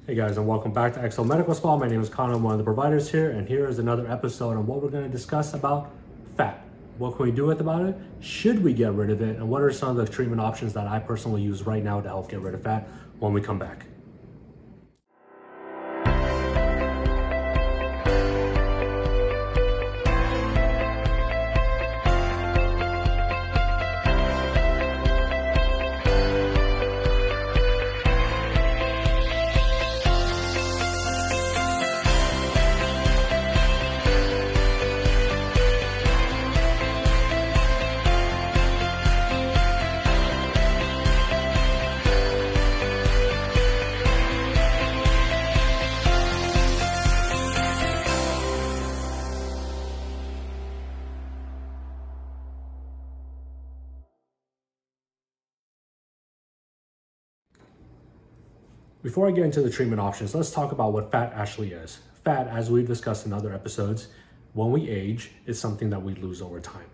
Hey guys, and welcome back to XL Medical Spa. My name is Connor, I'm one of the providers here, and here is another episode on what we're going to discuss about fat. What can we do about it? Should we get rid of it? And what are some of the treatment options that I personally use right now to help get rid of fat when we come back? Before I get into the treatment options, let's talk about what fat actually is. Fat, as we've discussed in other episodes, when we age, is something that we lose over time.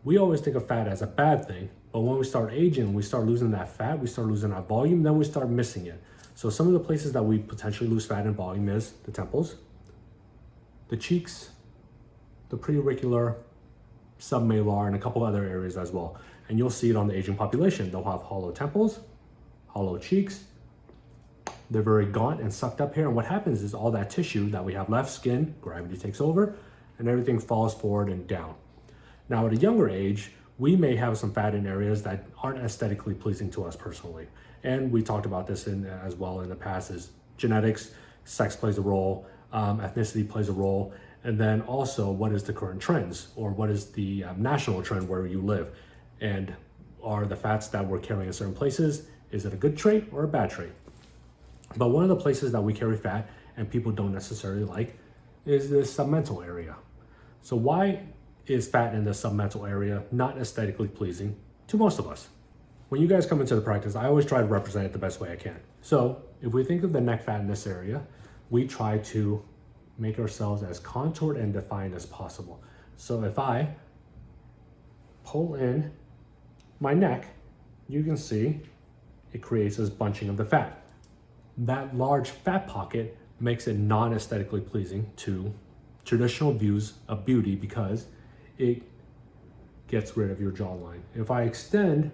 We always think of fat as a bad thing, but when we start aging, we start losing that fat, we start losing that volume, then we start missing it. So some of the places that we potentially lose fat and volume is the temples, the cheeks, the preauricular, submalar, and a couple other areas as well. And you'll see it on the aging population. They'll have hollow temples, hollow cheeks. They're very gaunt and sucked up here. And what happens is all that tissue that we have left, skin, gravity takes over and everything falls forward and down. Now at a younger age, we may have some fat in areas that aren't aesthetically pleasing to us personally. And we talked about this as well in the past is genetics, sex plays a role, ethnicity plays a role. And then also what is the current trends or what is the national trend where you live? And are the fats that we're carrying in certain places, is it a good trait or a bad trait? But one of the places that we carry fat and people don't necessarily like is the submental area. So why is fat in the submental area not aesthetically pleasing to most of us? When you guys come into the practice, I always try to represent it the best way I can. So if we think of the neck fat in this area, we try to make ourselves as contoured and defined as possible. So if I pull in my neck, you can see it creates this bunching of the fat. That large fat pocket makes it non-aesthetically pleasing to traditional views of beauty because it gets rid of your jawline. If I extend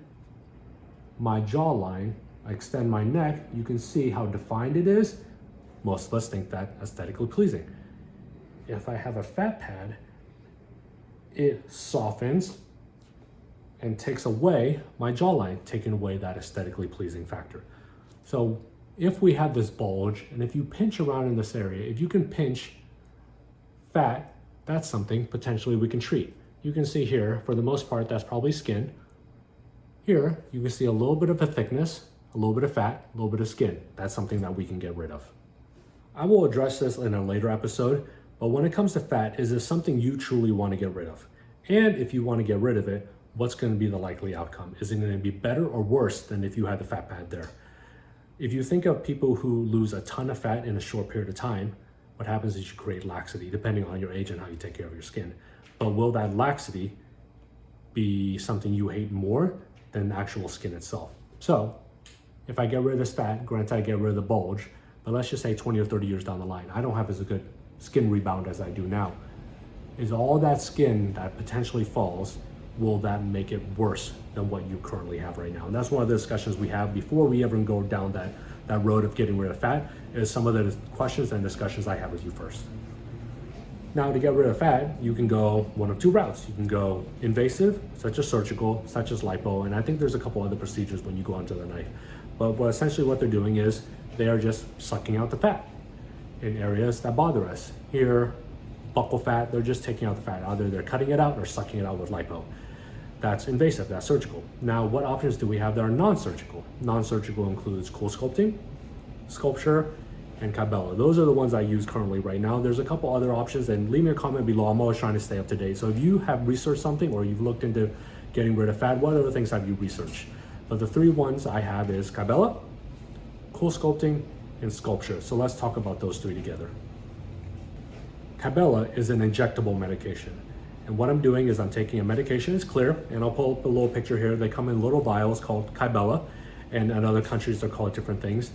my jawline, I extend my neck, you can see how defined it is. Most of us think that aesthetically pleasing. If I have a fat pad, it softens and takes away my jawline, taking away that aesthetically pleasing factor. So if we have this bulge, and if you pinch around in this area, if you can pinch fat, that's something potentially we can treat. You can see here, for the most part, that's probably skin. Here, you can see a little bit of a thickness, a little bit of fat, a little bit of skin. That's something that we can get rid of. I will address this in a later episode, but when it comes to fat, is this something you truly want to get rid of? And if you want to get rid of it, what's going to be the likely outcome? Is it going to be better or worse than if you had the fat pad there? If you think of people who lose a ton of fat in a short period of time, what happens is you create laxity, depending on your age and how you take care of your skin. But will that laxity be something you hate more than the actual skin itself? So if I get rid of this fat, granted I get rid of the bulge, but let's just say 20 or 30 years down the line, I don't have as a good skin rebound as I do now. Is all that skin that potentially falls, will that make it worse than what you currently have right now? And that's one of the discussions we have before we ever go down that road of getting rid of fat, is some of the questions and discussions I have with you first. Now to get rid of fat, you can go one of two routes. You can go invasive, such as surgical, such as lipo, and I think there's a couple other procedures when you go onto the knife. But essentially what they're doing is they are just sucking out the fat in areas that bother us. Here, buccal fat, they're just taking out the fat. Either they're cutting it out or sucking it out with lipo. That's invasive, that's surgical. Now, what options do we have that are non-surgical? Non-surgical includes Coolsculpting, Sculpsure, and Kybella. Those are the ones I use currently right now. There's a couple other options, and leave me a comment below. I'm always trying to stay up to date. So if you have researched something or you've looked into getting rid of fat, what other things have you researched? But the three ones I have is Kybella, Coolsculpting, and Sculpsure. So let's talk about those three together. Kybella is an injectable medication. And what I'm doing is I'm taking a medication, it's clear, and I'll pull up a little picture here. They come in little vials called Kybella, and in other countries they're called different things.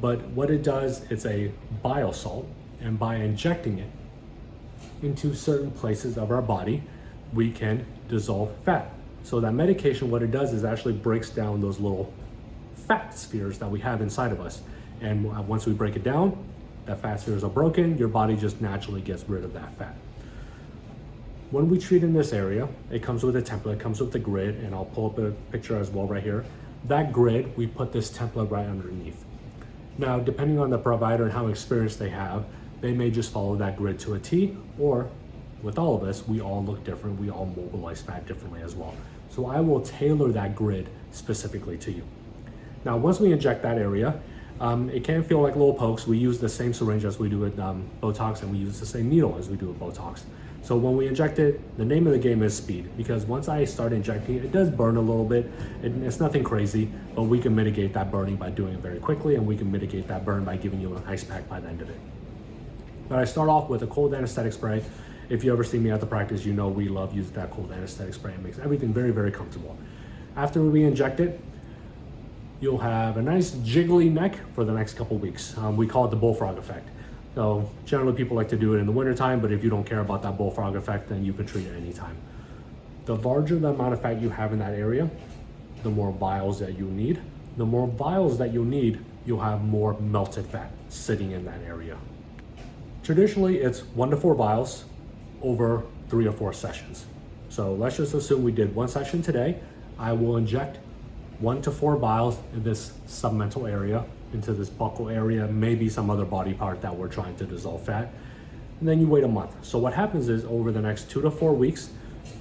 But what it does, it's a biosalt, and by injecting it into certain places of our body, we can dissolve fat. So that medication, what it does is actually breaks down those little fat spheres that we have inside of us. And once we break it down, that fat spheres are broken, your body just naturally gets rid of that fat. When we treat in this area, it comes with a template, it comes with the grid, and I'll pull up a picture as well right here. That grid, we put this template right underneath. Now, depending on the provider and how experienced they have, they may just follow that grid to a T, or with all of us, we all look different, we all mobilize fat differently as well. So I will tailor that grid specifically to you. Now, once we inject that area, it can feel like little pokes. We use the same syringe as we do with Botox, and we use the same needle as we do with Botox. So when we inject it, the name of the game is speed, because once I start injecting it, it does burn a little bit. It's nothing crazy, but we can mitigate that burning by doing it very quickly, and we can mitigate that burn by giving you an ice pack by the end of it. But I start off with a cold anesthetic spray. If you ever see me at the practice, you know we love using that cold anesthetic spray. It makes everything very, very comfortable. After we inject it, you'll have a nice jiggly neck for the next couple weeks. We call it the bullfrog effect. So generally people like to do it in the wintertime, but if you don't care about that bullfrog effect, then you can treat it anytime. The larger the amount of fat you have in that area, the more vials that you need. The more vials that you need, you'll have more melted fat sitting in that area. Traditionally, it's 1 to 4 vials over 3 or 4 sessions. So let's just assume we did 1 session today. I will inject 1 to 4 vials in this submental area, into this buccal area, maybe some other body part that we're trying to dissolve fat. And then you wait a month. So what happens is over the next 2 to 4 weeks,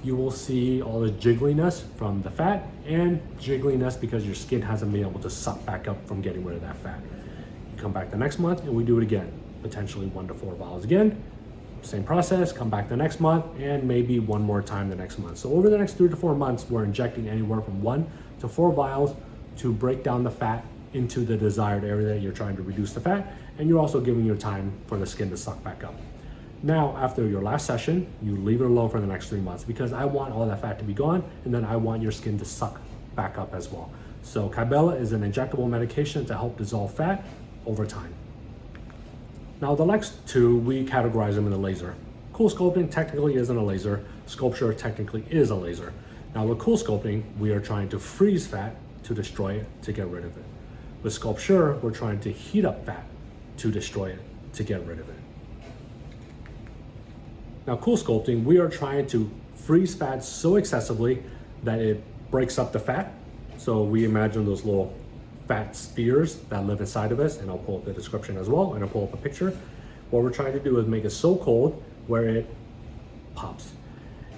you will see all the jiggliness from the fat and jiggliness because your skin hasn't been able to suck back up from getting rid of that fat. You come back the next month and we do it again, potentially 1 to 4 vials again. Same process, come back the next month and maybe 1 more time the next month. So over the next 3 to 4 months, we're injecting anywhere from 1 to 4 vials to break down the fat into the desired area that you're trying to reduce the fat, and you're also giving your time for the skin to suck back up. Now, after your last session, you leave it alone for the next 3 months because I want all that fat to be gone, and then I want your skin to suck back up as well. So Kybella is an injectable medication to help dissolve fat over time. Now the next 2, we categorize them in the laser. Coolsculpting technically isn't a laser. Sculpture technically is a laser. Now with Coolsculpting, we are trying to freeze fat to destroy it, to get rid of it. With Sculpture, we're trying to heat up fat to destroy it, to get rid of it. Now Coolsculpting, we are trying to freeze fat so excessively that it breaks up the fat. So we imagine those little fat spheres that live inside of us, and I'll pull up the description as well, and I'll pull up a picture. What we're trying to do is make it so cold where it pops.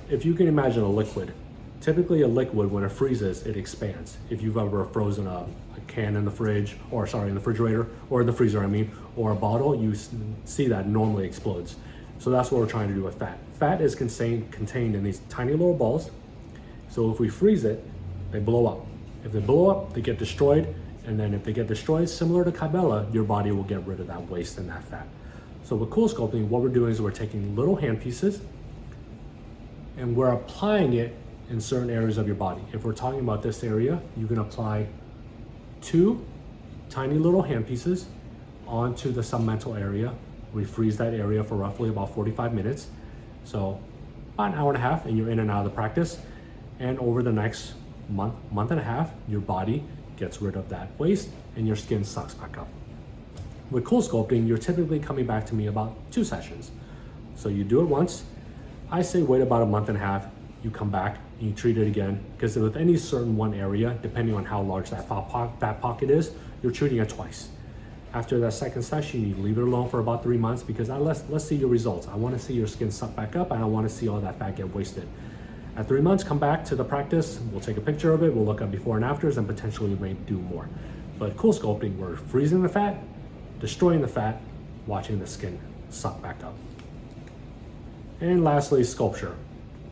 If you can imagine a liquid, typically a liquid, when it freezes, it expands. If you've ever frozen a can in the fridge, or sorry, in the refrigerator, or in the freezer, I mean, or a bottle, you see that normally explodes. So that's what we're trying to do with fat. Fat is contained in these tiny little balls. So if we freeze it, they blow up. If they blow up, they get destroyed. And then if they get destroyed, similar to Kybella, your body will get rid of that waste and that fat. So with Coolsculpting, what we're doing is we're taking little hand pieces and we're applying it in certain areas of your body. If we're talking about this area, you can apply 2 tiny little hand pieces onto the submental area. We freeze that area for roughly about 45 minutes. So about an hour and a half, and you're in and out of the practice. And over the next month and a half, your body gets rid of that waste and your skin sucks back up. With Coolsculpting, you're typically coming back to me about 2 sessions. So you do it once. I say wait about a month and a half, you come back and you treat it again, because with any certain one area, depending on how large that fat pocket is, you're treating it twice. After that second session, you leave it alone for about 3 months because let's see your results. I want to see your skin suck back up. I don't want to see all that fat get wasted. At 3 months, come back to the practice. We'll take a picture of it. We'll look at before and afters, and potentially we may do more. But Coolsculpting, we're freezing the fat, destroying the fat, watching the skin suck back up. And lastly, Sculpture.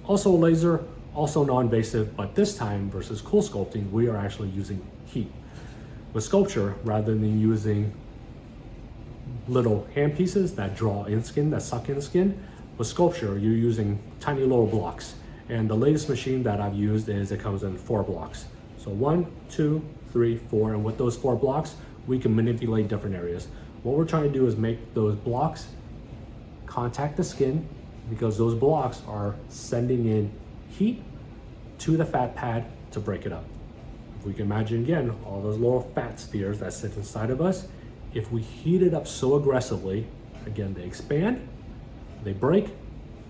Also a laser, also non-invasive, but this time versus Coolsculpting, we are actually using heat. With Sculpture, rather than using little hand pieces that draw in skin, that suck in skin, with Sculpture, you're using tiny little blocks. And the latest machine that I've used is it comes in 4 blocks. So 1, 2, 3, 4, and with those 4 blocks, we can manipulate different areas. What we're trying to do is make those blocks contact the skin, because those blocks are sending in heat to the fat pad to break it up. If we can imagine again, all those little fat spheres that sit inside of us, if we heat it up so aggressively, again, they expand, they break,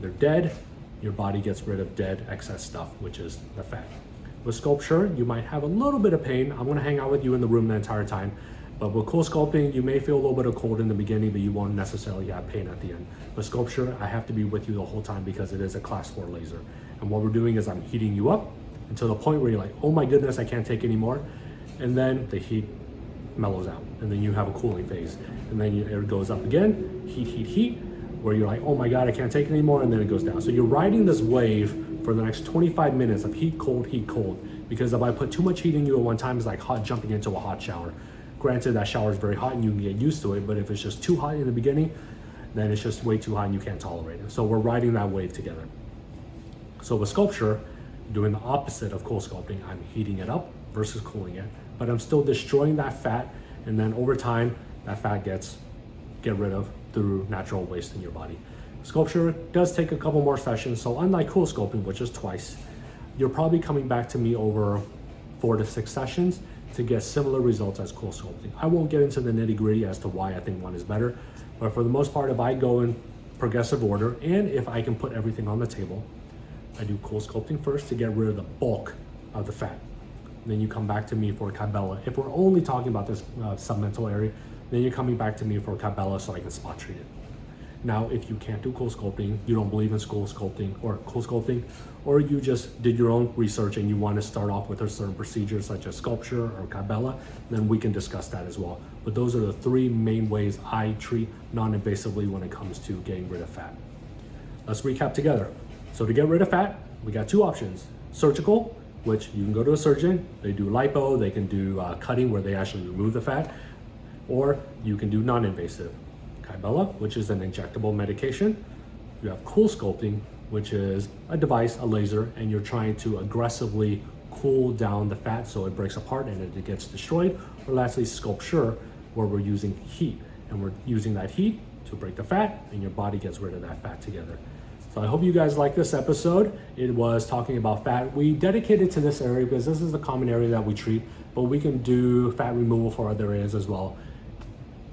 they're dead, your body gets rid of dead excess stuff, which is the fat. With sculpture, you might have a little bit of pain. I'm gonna hang out with you in the room the entire time. But with Coolsculpting, you may feel a little bit of cold in the beginning, but you won't necessarily have pain at the end. With sculpture, I have to be with you the whole time because it is a class 4 laser. And what we're doing is I'm heating you up until the point where you're like, oh my goodness, I can't take anymore. And then the heat mellows out. And then you have a cooling phase. And then it goes up again, heat, where you're like, oh my God, I can't take it anymore. And then it goes down. So you're riding this wave for the next 25 minutes of heat, cold. Because if I put too much heat in you at one time, it's like hot jumping into a hot shower. Granted, that shower is very hot and you can get used to it, but if it's just too hot in the beginning, then it's just way too hot and you can't tolerate it. So we're riding that wave together. So with sculpture, doing the opposite of Coolsculpting, I'm heating it up versus cooling it, but I'm still destroying that fat, and then over time, that fat gets rid of through natural waste in your body. Sculpture does take a couple more sessions, so unlike Coolsculpting, which is twice, you're probably coming back to me over 4 to 6 sessions to get similar results as Coolsculpting. I won't get into the nitty gritty as to why I think one is better, but for the most part, if I go in progressive order, and if I can put everything on the table, I do Coolsculpting first to get rid of the bulk of the fat. Then you come back to me for Kybella. If we're only talking about this submental area, then you're coming back to me for Kybella so I can spot treat it. Now, if you can't do Coolsculpting, you don't believe in Coolsculpting, or you just did your own research and you want to start off with a certain procedure such as sculpture or Kybella, then we can discuss that as well. But those are the 3 main ways I treat non-invasively when it comes to getting rid of fat. Let's recap together. So to get rid of fat, we got 2 options. Surgical, which you can go to a surgeon, they do lipo, they can do cutting where they actually remove the fat, or you can do non-invasive. Kybella, which is an injectable medication. You have Coolsculpting, which is a device, a laser, and you're trying to aggressively cool down the fat so it breaks apart and it gets destroyed. Or lastly, sculpture, where we're using heat, and we're using that heat to break the fat, and your body gets rid of that fat together. So I hope you guys like this episode. It was talking about fat. We dedicated to this area because this is the common area that we treat, but we can do fat removal for other areas as well.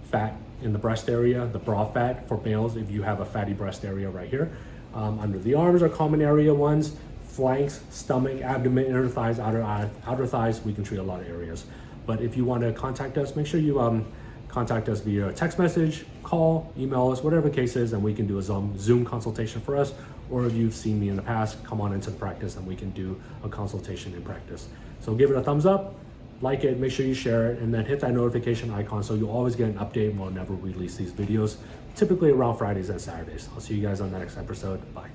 Fat in the breast area, the bra fat for males, if you have a fatty breast area right here. Under the arms are common area ones, flanks, stomach, abdomen, inner thighs, outer thighs, we can treat a lot of areas. But if you want to contact us, make sure you contact us via text message, call, email us, whatever the case is, and we can do a Zoom consultation for us. Or if you've seen me in the past, come on into the practice and we can do a consultation in practice. So give it a thumbs up, like it, make sure you share it, and then hit that notification icon so you'll always get an update whenever we release these videos, typically around Fridays and Saturdays. I'll see you guys on the next episode. Bye.